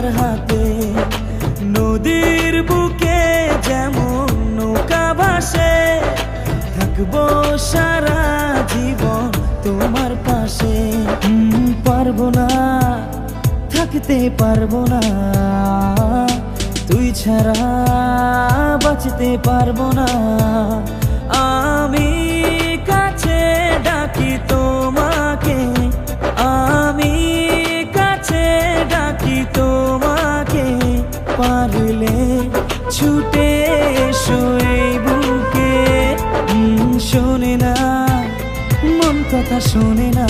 তোমার হাতে। নদীর বুকে যেমন নৌকা ভাসে, থাকবো সারা জীবন তোমার পাশে। পারবো না, থাকতে পারবো না, তুই ছাড়া বাঁচতে পারবো না। আমি কাছে ডাকি তোমাকে, আমি কাছে ডাকি তোমাকে, পারলে ছুটে এসো এই বুকে। শোনে না মন কথা, শোনে না।